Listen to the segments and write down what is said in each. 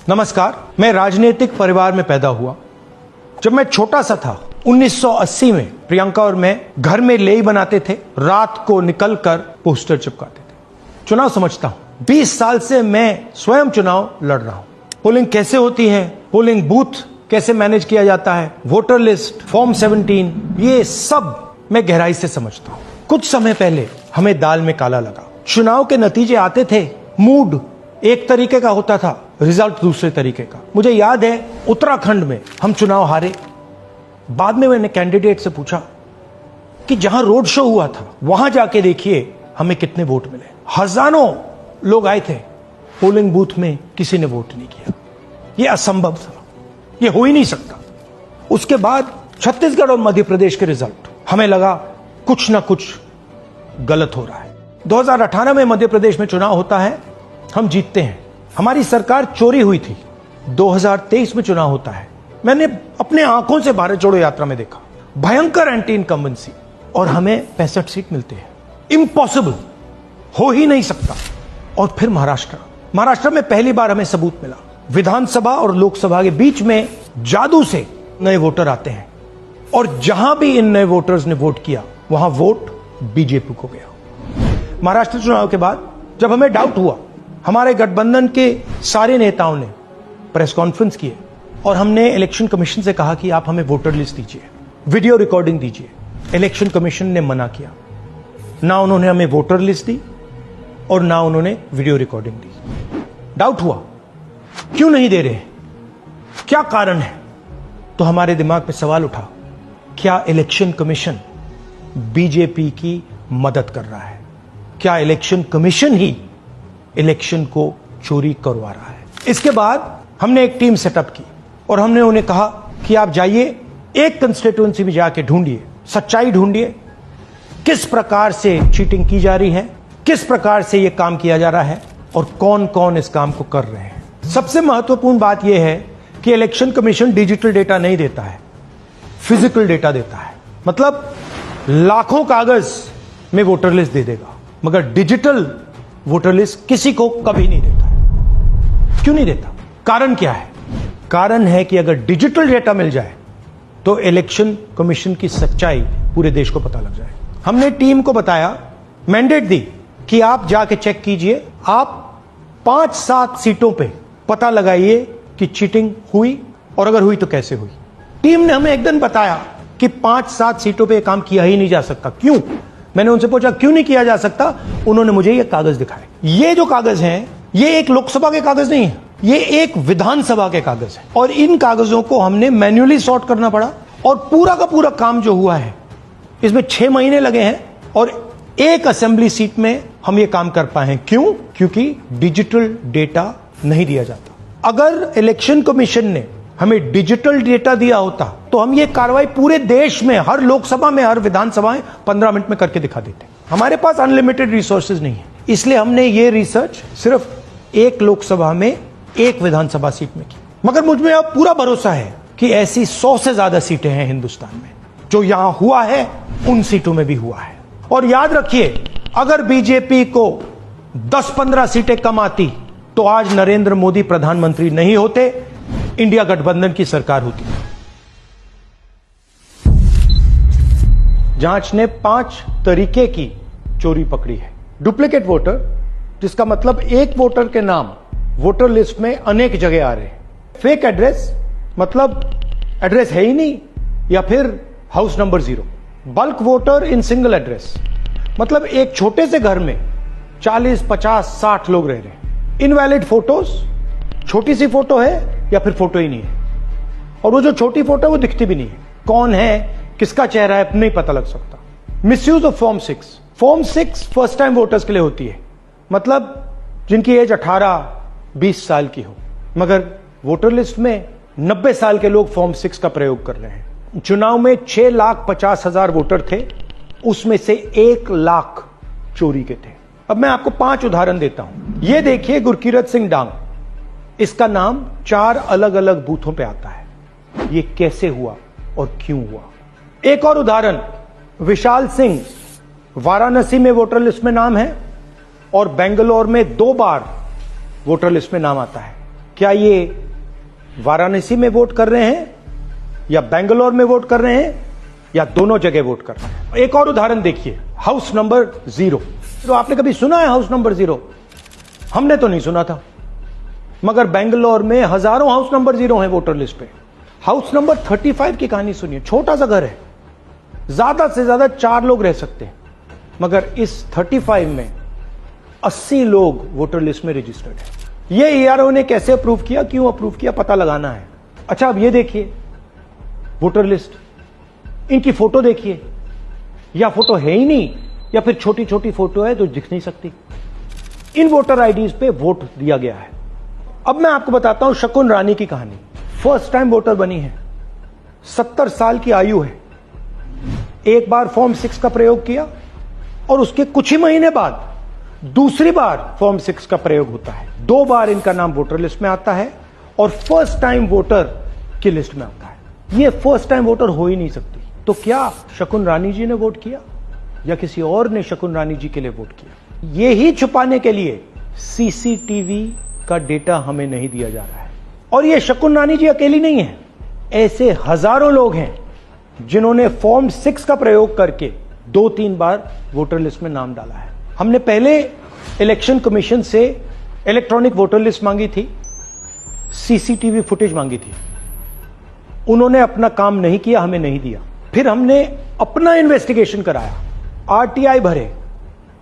नमस्कार। मैं राजनीतिक परिवार में पैदा हुआ। जब मैं छोटा सा था 1980 में प्रियंका और मैं घर में लेई बनाते थे, रात को निकलकर पोस्टर चिपकाते थे। चुनाव समझता हूं। 20 साल से मैं स्वयं चुनाव लड़ रहा हूं। पोलिंग कैसे होती है, पोलिंग बूथ कैसे मैनेज किया जाता है, वोटर लिस्ट, फॉर्म 17, ये सब मैं गहराई से समझता हूं। कुछ समय पहले हमें दाल में काला लगा। चुनाव के नतीजे आते थे, मूड एक तरीके का होता था, रिजल्ट दूसरे तरीके का। मुझे याद है उत्तराखंड में हम चुनाव हारे। बाद में मैंने कैंडिडेट से पूछा कि जहां रोड शो हुआ था वहां जाके देखिए हमें कितने वोट मिले। हजारों लोग आए थे, पोलिंग बूथ में किसी ने वोट नहीं किया। यह असंभव था, यह हो ही नहीं सकता। उसके बाद छत्तीसगढ़ और मध्य प्रदेश के रिजल्ट, हमें लगा कुछ ना कुछ गलत हो रहा है। 2018 में मध्य प्रदेश में चुनाव होता है, हम जीतते हैं। हमारी सरकार चोरी हुई थी। 2023 में चुनाव होता है, मैंने अपने आंखों से भारत जोड़ो यात्रा में देखा, भयंकर एंटी इनकम्बेंसी, और हमें 65 सीट मिलते हैं। इम्पॉसिबल, हो ही नहीं सकता। और फिर महाराष्ट्र में पहली बार हमें सबूत मिला। विधानसभा और लोकसभा के बीच में जादू से नए वोटर आते हैं, और जहां भी इन नए वोटर्स ने वोट किया वहां वोट बीजेपी को गया। महाराष्ट्र चुनाव के बाद जब हमें डाउट हुआ, हमारे गठबंधन के सारे नेताओं ने प्रेस कॉन्फ्रेंस किए और हमने इलेक्शन कमीशन से कहा कि आप हमें वोटर लिस्ट दीजिए, वीडियो रिकॉर्डिंग दीजिए। इलेक्शन कमीशन ने मना किया। ना उन्होंने हमें वोटर लिस्ट दी और ना उन्होंने वीडियो रिकॉर्डिंग दी। डाउट हुआ, क्यों नहीं दे रहे, क्या कारण है? तो हमारे दिमाग में सवाल उठा, क्या इलेक्शन कमीशन बीजेपी की मदद कर रहा है? क्या इलेक्शन कमीशन ही इलेक्शन को चोरी करवा रहा है? इसके बाद हमने एक टीम सेटअप की और हमने उन्हें कहा कि आप जाइए, एक कंस्टिट्यूएंसी में जाके ढूंढिए, सच्चाई ढूंढिए, किस प्रकार से चीटिंग की जा रही है, किस प्रकार से यह काम किया जा रहा है और कौन कौन इस काम को कर रहे हैं। सबसे महत्वपूर्ण बात यह है कि इलेक्शन कमीशन डिजिटल डेटा नहीं देता है, फिजिकल डेटा देता है। मतलब लाखों कागज में वोटर लिस्ट दे देगा, मगर डिजिटल वोटर लिस्ट किसी को कभी नहीं देता। क्यों नहीं देता? कारण क्या है? कारण है कि अगर डिजिटल डेटा मिल जाए तो इलेक्शन कमीशन की सच्चाई पूरे देश को पता लग जाए। हमने टीम को बताया, मैंडेट दी कि आप जाके चेक कीजिए, आप 5-7 सीटों पे पता लगाइए कि चीटिंग हुई, और अगर हुई तो कैसे हुई। टीम ने हमें एकदम बताया कि 5-7 सीटों पे काम किया ही नहीं जा सकता। क्यों? मैंने उनसे पूछा क्यों नहीं किया जा सकता। उन्होंने मुझे ये कागज दिखाए। ये जो कागज हैं, ये एक लोकसभा के कागज नहीं है, ये एक विधानसभा के कागज है, और इन कागजों को हमने मैन्युअली सॉर्ट करना पड़ा। और पूरा का पूरा काम जो हुआ है, इसमें 6 महीने लगे हैं, और एक असेंबली सीट में हम ये काम कर पाए हैं। क्यों? क्योंकि डिजिटल डेटा नहीं दिया जाता। अगर इलेक्शन कमीशन ने हमें डिजिटल डेटा दिया होता तो हम ये कार्रवाई पूरे देश में, हर लोकसभा में, हर विधानसभा में 15 मिनट में करके दिखा देते। हमारे पास अनलिमिटेड रिसोर्सेज नहीं है, इसलिए हमने ये रिसर्च सिर्फ एक लोकसभा में, एक विधानसभा सीट में की। मगर मुझ में अब पूरा भरोसा है कि ऐसी 100 से ज्यादा सीटें हैं हिंदुस्तान में। जो यहां हुआ है उन सीटों में भी हुआ है। और याद रखिए, अगर बीजेपी को 10-15 सीटें कम आती तो आज नरेंद्र मोदी प्रधानमंत्री नहीं होते, इंडिया गठबंधन की सरकार होती। जांच ने 5 तरीके की चोरी पकड़ी है। डुप्लीकेट वोटर, जिसका मतलब एक वोटर के नाम वोटर लिस्ट में अनेक जगह आ रहे हैं। फेक एड्रेस, मतलब एड्रेस है ही नहीं, या फिर house number 0। Bulk voter in single address, मतलब एक छोटे से घर में 40, 50, 60 लोग रह रहे हैं। इनवैलिड फोटोज, छोटी सी फोटो है या फिर फोटो ही नहीं है, और वो जो छोटी फोटो है वो दिखती भी नहीं है। कौन है, किसका चेहरा है, नहीं पता लग सकता। Misuse of form 6। Form 6 first time voters के लिए होती है, मतलब जिनकी एज 18-20 साल की हो, मगर वोटर लिस्ट में 90 साल के लोग फॉर्म 6 का प्रयोग कर रहे हैं। चुनाव में 6,50,000 वोटर थे, उसमें से 1 लाख चोरी के थे। अब मैं आपको 5 उदाहरण देता हूं। यह देखिए, गुरकीरत सिंह डांग, इसका नाम 4 अलग अलग बूथों पे आता है। यह कैसे हुआ और क्यों हुआ? एक और उदाहरण, विशाल सिंह, वाराणसी में वोटर लिस्ट में नाम है और बेंगलोर में 2 बार वोटर लिस्ट में नाम आता है। क्या ये वाराणसी में वोट कर रहे हैं या बेंगलोर में वोट कर रहे हैं या दोनों जगह वोट कर रहे हैं? एक और उदाहरण देखिए, हाउस नंबर 0। तो आपने कभी सुना है हाउस नंबर 0? हमने तो नहीं सुना था, मगर बेंगलोर में हजारों हाउस नंबर 0 हैं वोटर लिस्ट पे। हाउस नंबर 35 की कहानी सुनिए। छोटा सा घर है, ज्यादा से ज्यादा 4 लोग रह सकते हैं, मगर इस 35 में 80 लोग वोटर लिस्ट में रजिस्टर्ड है। ये ईआरओ ने कैसे अप्रूव किया, क्यों अप्रूव किया, पता लगाना है। अच्छा, अब ये देखिए वोटर लिस्ट, इनकी फोटो देखिए, या फोटो है ही नहीं या फिर छोटी छोटी फोटो है तो दिख नहीं सकती। इन वोटर आईडीज पे वोट दिया गया है। अब मैं आपको बताता हूं शकुन रानी की कहानी। फर्स्ट टाइम वोटर बनी है, 70 साल की आयु है। एक बार फॉर्म 6 का प्रयोग किया और उसके कुछ ही महीने बाद दूसरी बार फॉर्म 6 का प्रयोग होता है। 2 बार इनका नाम वोटर लिस्ट में आता है और फर्स्ट टाइम वोटर की लिस्ट में आता है। ये फर्स्ट टाइम वोटर हो ही नहीं सकती। तो क्या शकुन रानी जी ने वोट किया या किसी और ने शकुन रानी जी के लिए वोट किया? ये ही छुपाने के लिए सीसीटीवी का डेटा हमें नहीं दिया जा रहा है। और ये शकुन रानी जी अकेली नहीं है, ऐसे हजारों लोग हैं जिन्होंने फॉर्म 6 का प्रयोग करके 2-3 बार वोटर लिस्ट में नाम डाला है। हमने पहले इलेक्शन कमीशन से इलेक्ट्रॉनिक वोटर लिस्ट मांगी थी, सीसीटीवी फुटेज मांगी थी। उन्होंने अपना काम नहीं किया, हमें नहीं दिया। फिर हमने अपना इन्वेस्टिगेशन कराया, आरटीआई भरे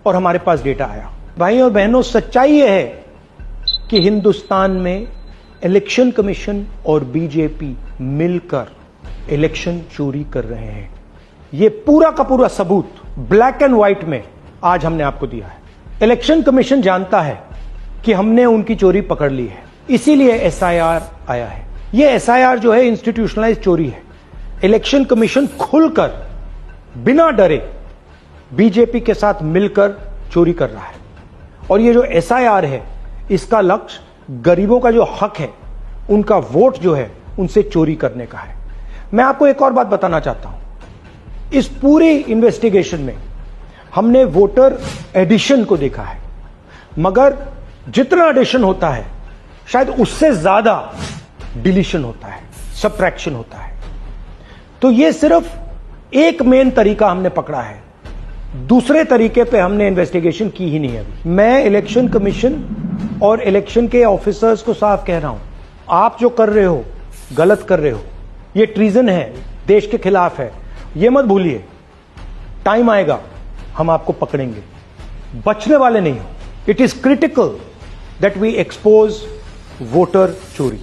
और हमारे पास डेटा आया। भाई और बहनों, सच्चाई यह है कि हिंदुस्तान में इलेक्शन कमीशन और बीजेपी मिलकर इलेक्शन चोरी कर रहे हैं। यह पूरा का पूरा सबूत ब्लैक एंड व्हाइट में आज हमने आपको दिया है। इलेक्शन कमीशन जानता है कि हमने उनकी चोरी पकड़ ली है, इसीलिए एसआईआर आया है। यह एसआईआर जो है इंस्टीट्यूशनलाइज चोरी है। इलेक्शन कमीशन खुलकर बिना डरे बीजेपी के साथ मिलकर चोरी कर रहा है। और ये जो एसआईआर है, इसका लक्ष्य गरीबों का जो हक है, उनका वोट जो है, उनसे चोरी करने का है। मैं आपको एक और बात बताना चाहता हूं। इस पूरी इन्वेस्टिगेशन में हमने वोटर एडिशन को देखा है, मगर जितना एडिशन होता है शायद उससे ज्यादा डिलीशन होता है, सबट्रैक्शन होता है। तो यह सिर्फ एक मेन तरीका हमने पकड़ा है, दूसरे तरीके पे हमने इन्वेस्टिगेशन की ही नहीं है। मैं इलेक्शन कमीशन और इलेक्शन के ऑफिसर्स को साफ कह रहा हूं, आप जो कर रहे हो गलत कर रहे हो, यह ट्रीजन है, देश के खिलाफ है। यह मत भूलिए, टाइम आएगा हम आपको पकड़ेंगे, बचने वाले नहीं हो। It is critical that we expose voter चोरी।